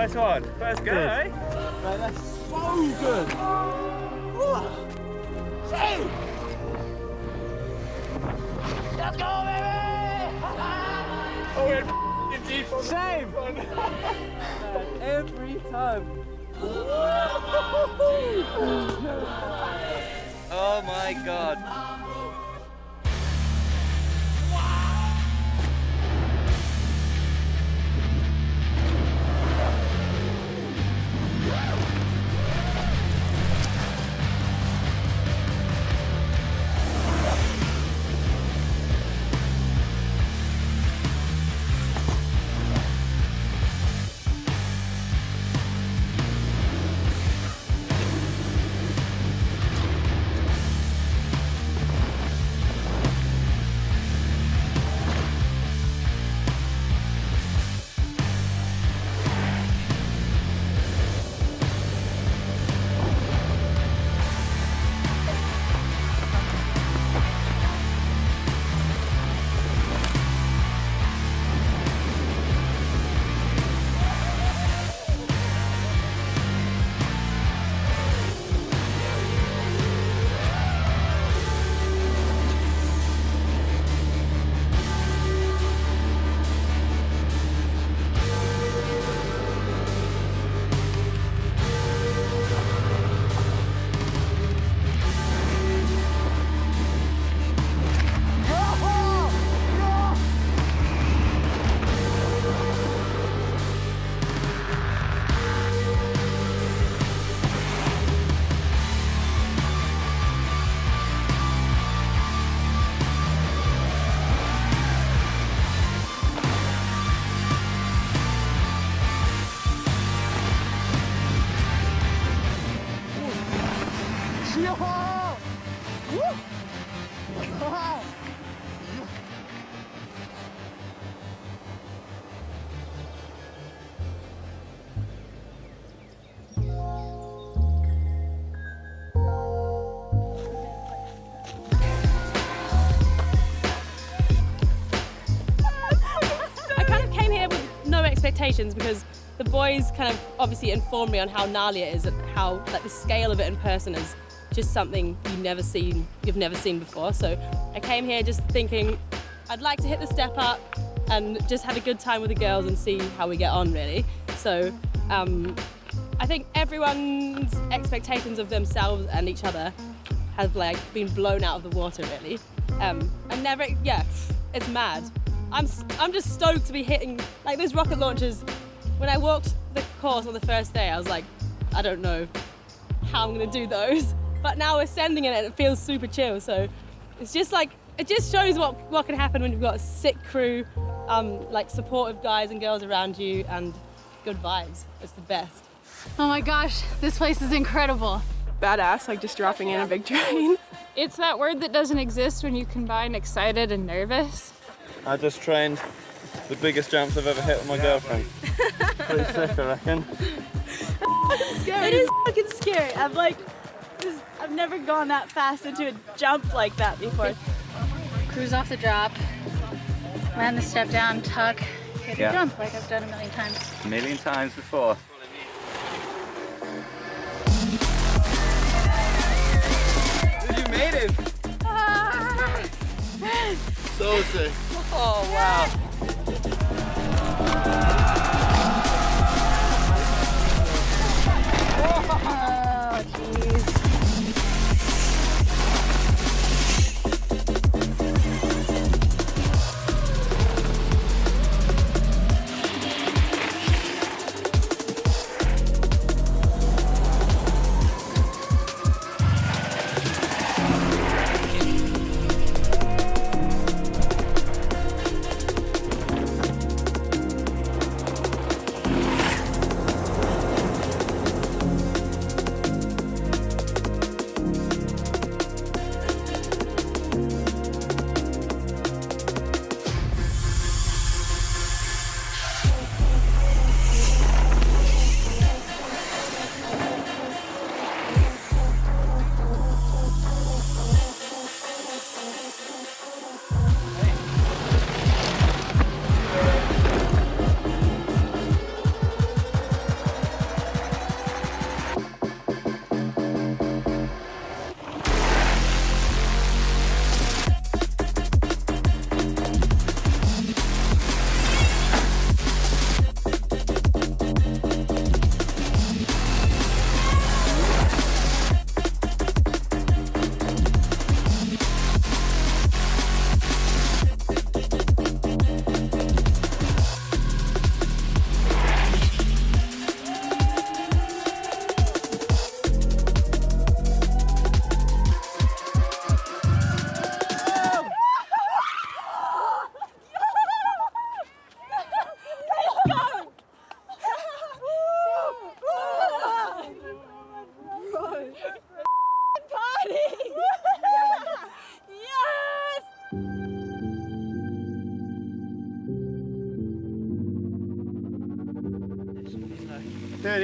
First one. First go, eh? Mate, that's so good. Let's go, baby! Oh, we're f***ing deep on Same. Every time. Oh my god. Expectations because the boys kind of obviously informed me on how gnarly it is and how like the scale of it in person is just something you've never seen before. So I came here just thinking I'd like to hit the step up and just have a good time with the girls and see how we get on really. So I think everyone's expectations of themselves and each other have like been blown out of the water really. It's mad. I'm just stoked to be hitting like those rocket launchers. When I walked the course on the first day, I was like, I don't know how I'm gonna do those. But now we're sending it and it feels super chill. So it's just like, it just shows what can happen when you've got a sick crew, like supportive guys and girls around you and good vibes. It's the best. Oh my gosh, this place is incredible. Badass, like just dropping in a big train. It's that word that doesn't exist when you combine excited and nervous. I just trained the biggest jumps I've ever hit with my girlfriend. Pretty sick, I reckon. It is fucking scary. I've never gone that fast into a jump like that before. Cruise off the drop, land the step down, tuck, hit a jump like I've done a million times. A million times before. You made it! So sick. Oh, wow. Oh, jeez.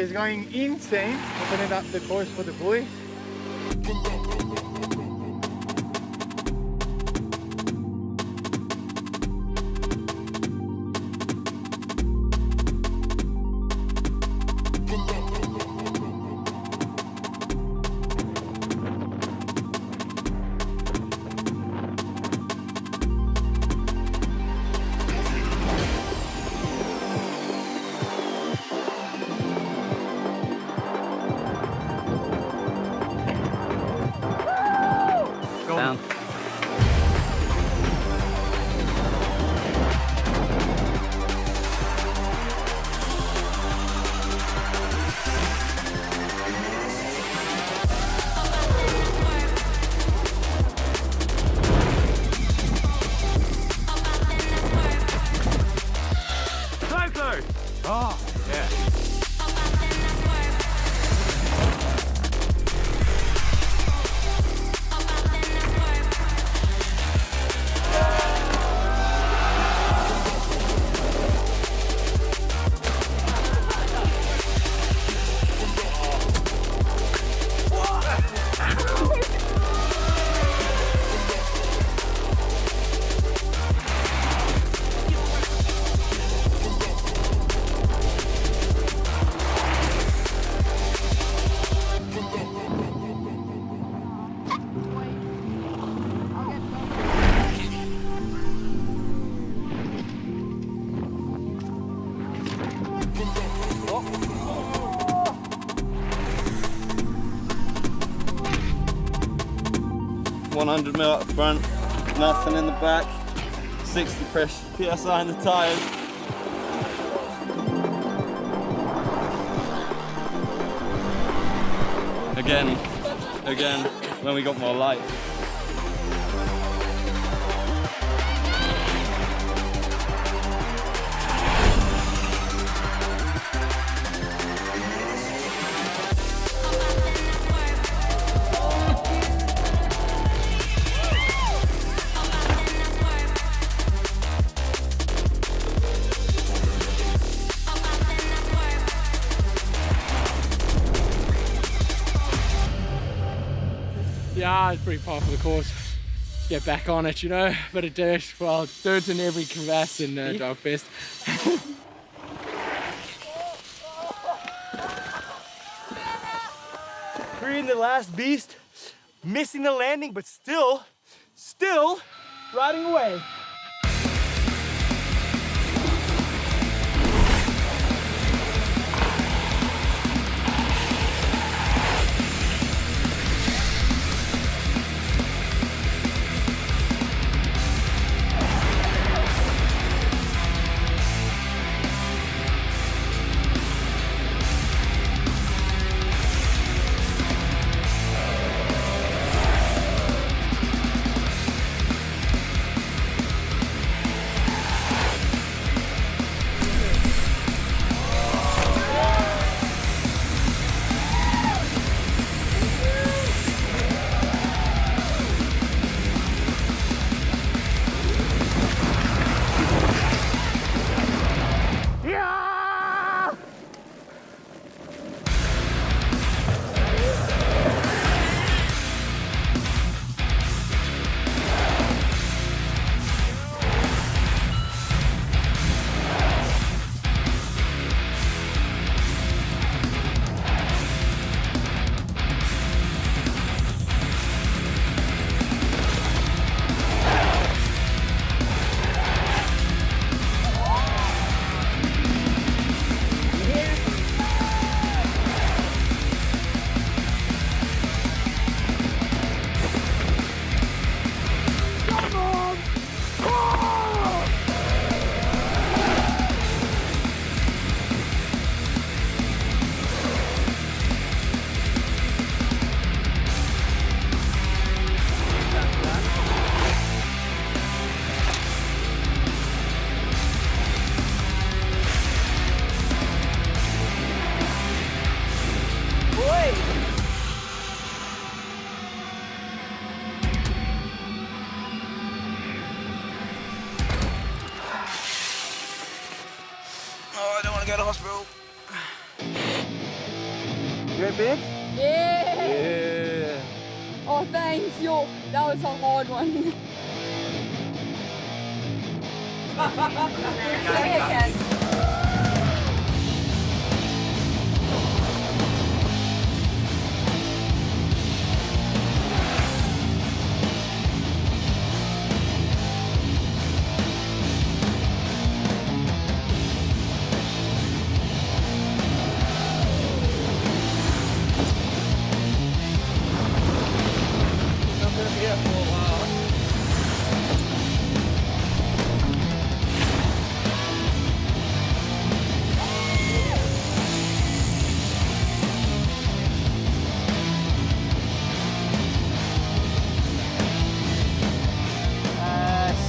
is going insane, opening up the course for the boys. Down. Oh, yeah. Oh. 100 mil at the front, nothing in the back, 60 PSI in the tyres. Again, when we got more light. Yeah, it's pretty par for the course. Get back on it, you know, bit of dirt. Well, dirt in every crevasse in Dogfest. Freeing the last beast, missing the landing, but still riding away. You're big? Yeah. Yeah. Oh, thanks, yo. That was a hard one.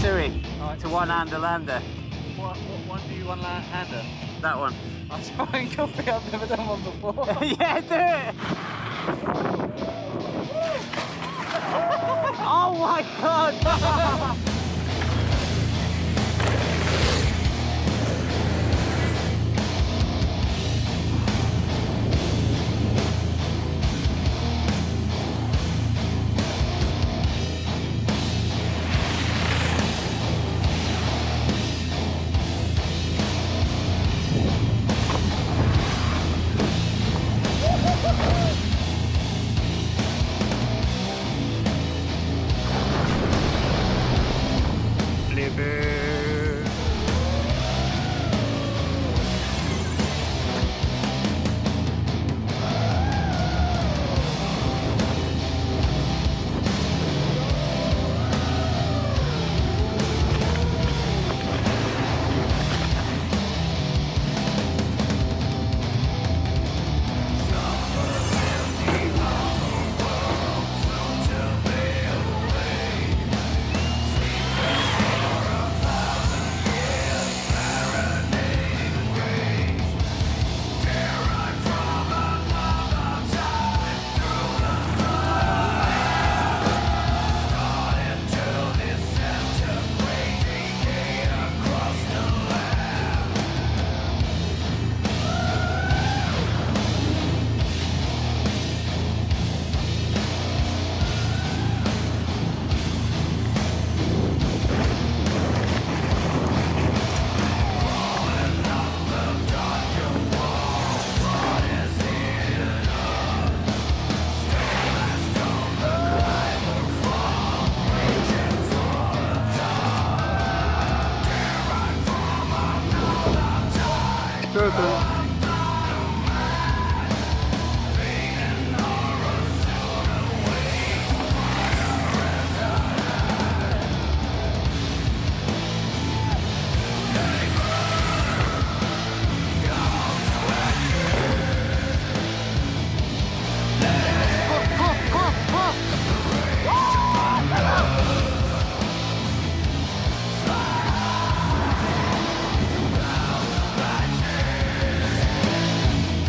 Siri, to one-hander lander. What one do you want hander? That one. I'll try and copy. I've never done one before. Yeah, do it! Oh my god!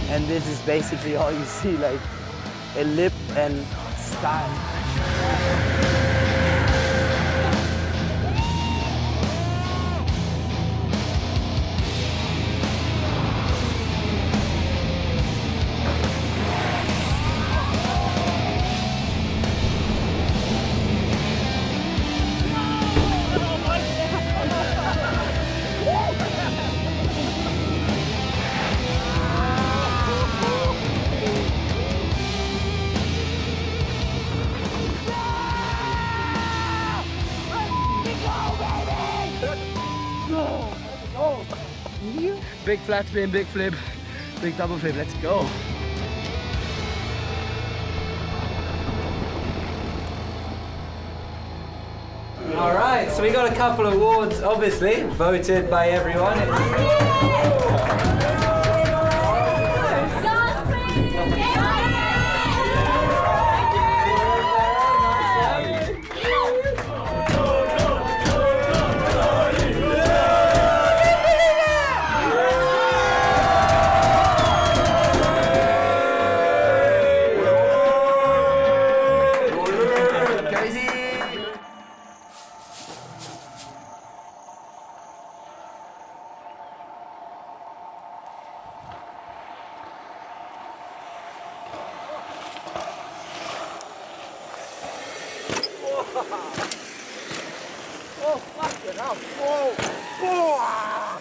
And this is basically all you see, like a lip and sky. Big flat spin, big flip, big double flip, let's go. All right, so we got a couple of awards, obviously, voted by everyone. Oh, fuck it up. Whoa. Whoa.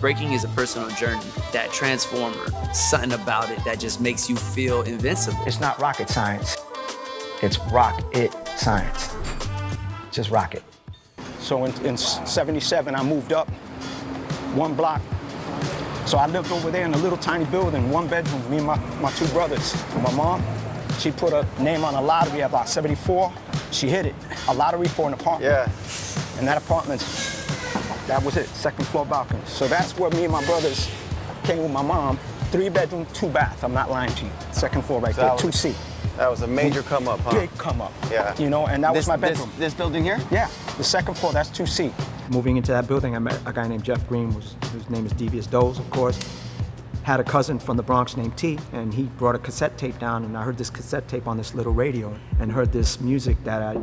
Breaking is a personal journey. That transformer, something about it that just makes you feel invincible. It's not rocket science. It's rock it science. Just rock it. So in 77, I moved up 1 block. So I lived over there in a little tiny building, 1 bedroom, me and my 2 brothers. My mom, she put a name on a lottery at about 74. She hit it, a lottery for an apartment. Yeah. And that apartment, that was it, 2nd floor balcony. So that's where me and my brothers came with my mom. 3 bedroom, 2 bath, I'm not lying to you. 2nd floor right there, 2C. That was a major come up, huh? Big come up. Yeah. You know, and that was my bedroom. This building here? Yeah, the 2nd floor, that's 2C. Moving into that building, I met a guy named Jeff Green, whose name is Devious Doze, of course. Had a cousin from the Bronx named T, and he brought a cassette tape down, and I heard this cassette tape on this little radio, and heard this music that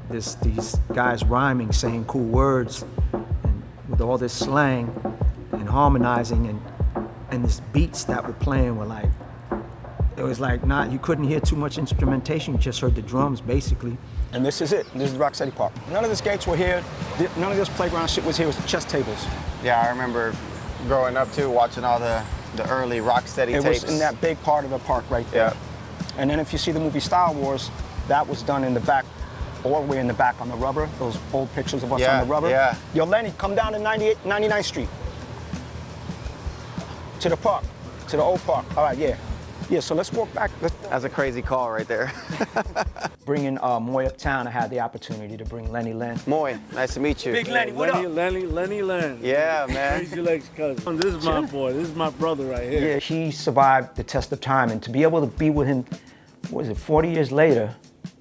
these guys rhyming, saying cool words, and with all this slang and harmonizing, and these beats that were playing were like, it was like you couldn't hear too much instrumentation, you just heard the drums basically. And this is it, this is Rock City Park. None of the skates were here, none of this playground shit was here, it was chess tables. Yeah, I remember growing up too, watching all the early Rocksteady tapes. It was in that big part of the park right there. Yeah. And then if you see the movie Star Wars, that was done in the back, all the way in the back on the rubber, those old pictures of us on the rubber. Yeah. Yo, Lenny, come down to 99th Street. To the park, to the old park. All right, yeah. Yeah, so let's walk back. That's a crazy call right there. Bringing Moy uptown, I had the opportunity to bring Lenny Len. Moy, nice to meet you. Big Lenny, what up? Lenny Len. Yeah, man. Crazy Legs cousin. This is my boy. This is my brother right here. Yeah, he survived the test of time, and to be able to be with him, 40 years later,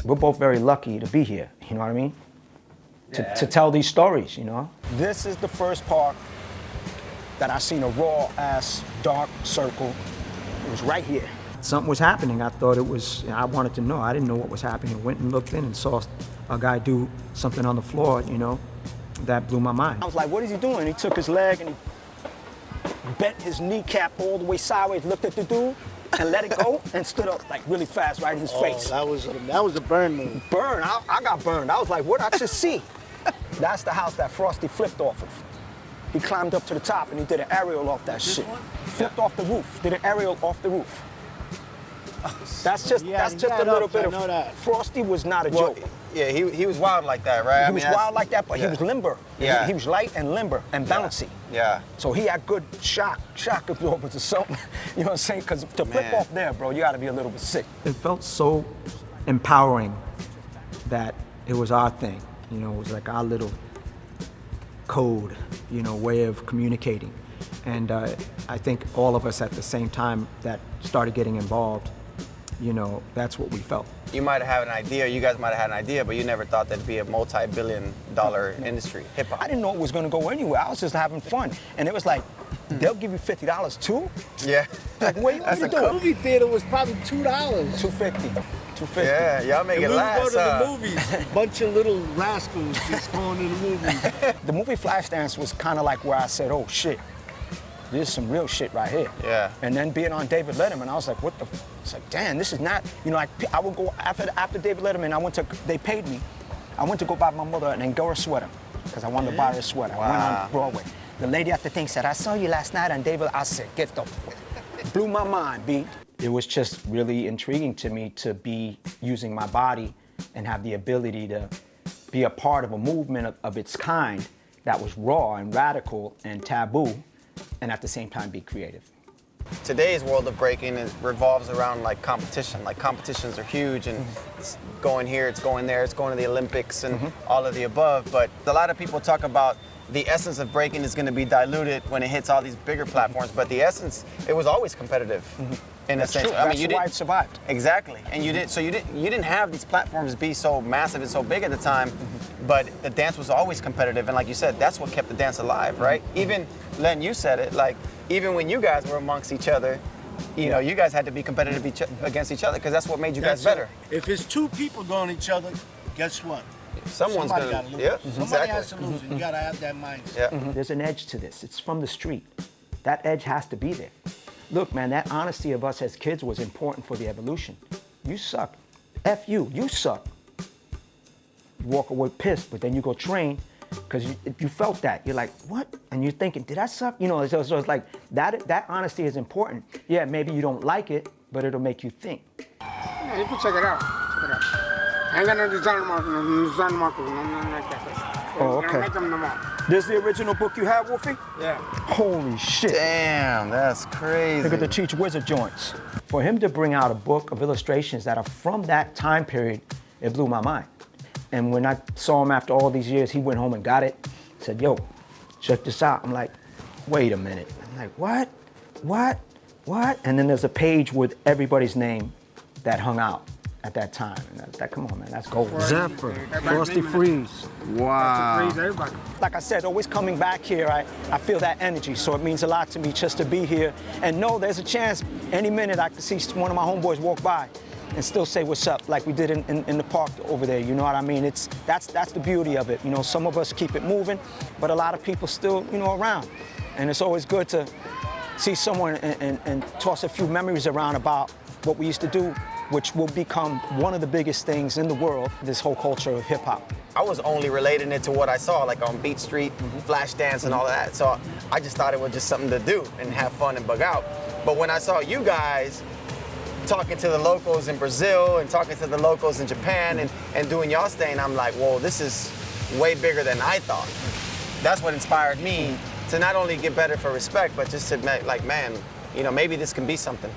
we're both very lucky to be here, you know what I mean? Yeah. To tell these stories, you know? This is the first park that I seen a raw-ass dark circle. It was right here. Something was happening. I thought it was, I wanted to know. I didn't know what was happening. Went and looked in and saw a guy do something on the floor, you know, that blew my mind. I was like, what is he doing? He took his leg and he bent his kneecap all the way sideways, looked at the dude, and let it go, and stood up like really fast right in his face. That was a burn move. Burn? I got burned. I was like, what did I just see? That's the house that Frosty flipped off of. He climbed up to the top and he did an aerial off that shit. Flipped off the roof, did an aerial off the roof. That's just a little bit of, Frosty was not a joke. Yeah, he was wild like that, right? He was wild like that, but he was limber. Yeah. He was light and limber and bouncy. Yeah. So he had good shock absorbers or something. You know what I'm saying? Because to flip off there, bro, you gotta be a little bit sick. It felt so empowering that it was our thing. You know, it was like our little code, you know, way of communicating. And I think all of us at the same time that started getting involved, you know, that's what we felt. You might have had an idea, you guys might have had an idea, but you never thought that'd be a multi-billion-dollar industry, hip-hop. I didn't know it was gonna go anywhere. I was just having fun. And it was like, they'll give you $50 too? Yeah. Like, what are you doing? The movie theater was probably $2. $2.50. $250. Yeah, y'all make And it we would last. go to the movies, bunch of little rascals just going to the movies. The movie Flashdance was kind of like where I said, oh shit, this is some real shit right here. Yeah. And then being on David Letterman, I was like, what the, it's like, damn, this is not, you know, I would go, after David Letterman, they paid me. I went to go buy my mother an Angora sweater, because I wanted to buy her a sweater. Wow. I went on Broadway. The lady at the thing said, I saw you last night on David. I said, get the, blew my mind, B. It was just really intriguing to me to be using my body and have the ability to be a part of a movement of its kind that was raw and radical and taboo, and at the same time be creative. Today's world of breaking revolves around like competition. Like competitions are huge, and it's going here, it's going there, it's going to the Olympics and all of the above. But a lot of people talk about the essence of breaking is going to be diluted when it hits all these bigger platforms. But the essence, it was always competitive in a sense. True. I mean, That's why it survived. Exactly, and you didn't have these platforms be so massive and so big at the time. But the dance was always competitive, and like you said, that's what kept the dance alive, right? Even Len, you said it, like even when you guys were amongst each other, you know, you guys had to be competitive against each other because that's what made you guys better. If it's two people going at each other, guess what? Someone's Somebody gonna gotta lose. yeah, Somebody exactly. has to lose, and you gotta have that mindset. Yeah. There's an edge to this. It's from the street. That edge has to be there. Look, man, that honesty of us as kids was important for the evolution. You suck. F you, you suck. You walk away pissed, but then you go train because you felt that. You're like, what? And you're thinking, did I suck? You know, so it's like that honesty is important. Yeah, maybe you don't like it, but it'll make you think. Yeah, you can check it out. Check it out. I'm gonna design market. Oh, okay. Make them no more. This is the original book you have, Wolfie? Yeah. Holy shit. Damn, that's crazy. Look at the Cheech Wizard joints. For him to bring out a book of illustrations that are from that time period, it blew my mind. And when I saw him after all these years, he went home and got it, said, yo, check this out. I'm like, wait a minute. I'm like, what? And then there's a page with everybody's name that hung out at that time. And come on, man, that's gold. Zephyr, Frosty Freeze. Wow. Like I said, always coming back here, I feel that energy, so it means a lot to me just to be here and know there's a chance any minute I could see one of my homeboys walk by and still say what's up, like we did in the park over there, you know what I mean? That's the beauty of it, you know, some of us keep it moving, but a lot of people still, you know, around. And it's always good to see someone and toss a few memories around about what we used to do, which will become one of the biggest things in the world, this whole culture of hip hop. I was only relating it to what I saw, like on Beat Street, Flash Dance and all of that. So I just thought it was just something to do and have fun and bug out. But when I saw you guys talking to the locals in Brazil and talking to the locals in Japan and doing y'all's thing, I'm like, whoa, this is way bigger than I thought. That's what inspired me to not only get better for respect, but just to like, man, you know, maybe this can be something.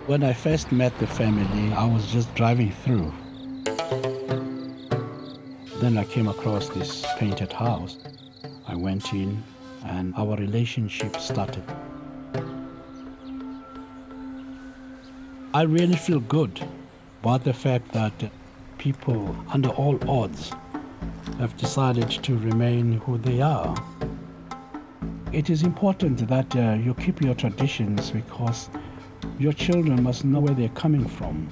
When I first met the family, I was just driving through. Then I came across this painted house. I went in and our relationship started. I really feel good about the fact that people, under all odds, have decided to remain who they are. It is important that you keep your traditions because your children must know where they're coming from.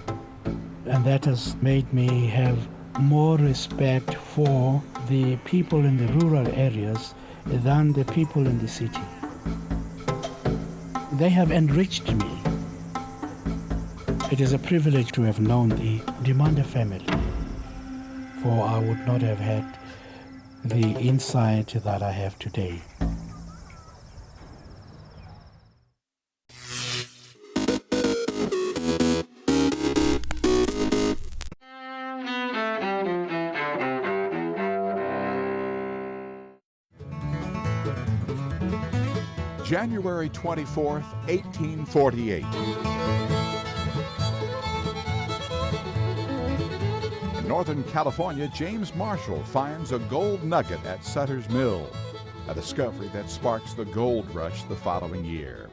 And that has made me have more respect for the people in the rural areas than the people in the city. They have enriched me. It is a privilege to have known the Demanda family, for I would not have had the insight that I have today. January 24th, 1848. In Northern California, James Marshall finds a gold nugget at Sutter's Mill, a discovery that sparks the gold rush the following year.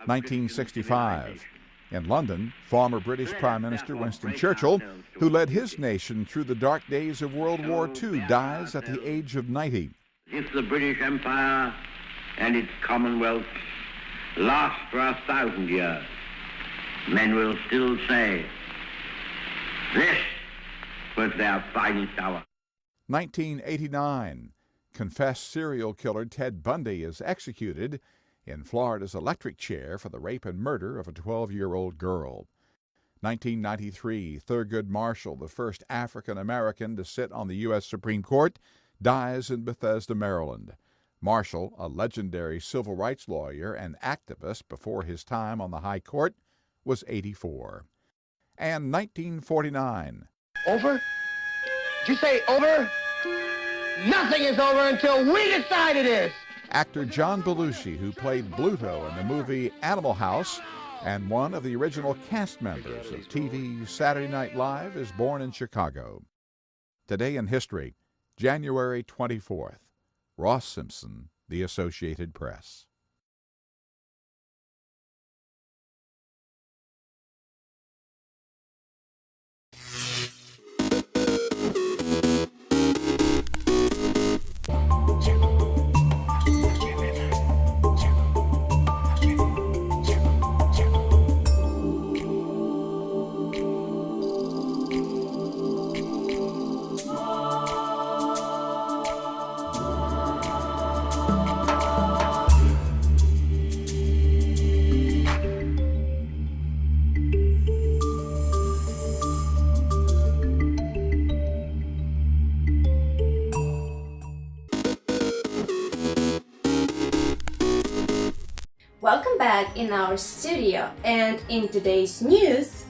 1965. In London, former British Prime Minister Winston Churchill, who led his nation through the dark days of World War II, dies at the age of 90. If the British Empire and its Commonwealth last for 1,000 years, men will still say, this was their finest hour. 1989. Confessed serial killer Ted Bundy is executed in Florida's electric chair for the rape and murder of a 12-year-old girl. 1993. Thurgood Marshall, the first African-American to sit on the U.S. Supreme Court, dies in Bethesda, Maryland. Marshall, a legendary civil rights lawyer and activist before his time on the High Court, was 84. And 1949. Over? Did you say over? Nothing is over until we decide it is! Actor John Belushi, who played Bluto in the movie Animal House and one of the original cast members of TV's Saturday Night Live, is born in Chicago. Today in history, January 24th. Ross Simpson, The Associated Press. Welcome back in our studio, and in today's news,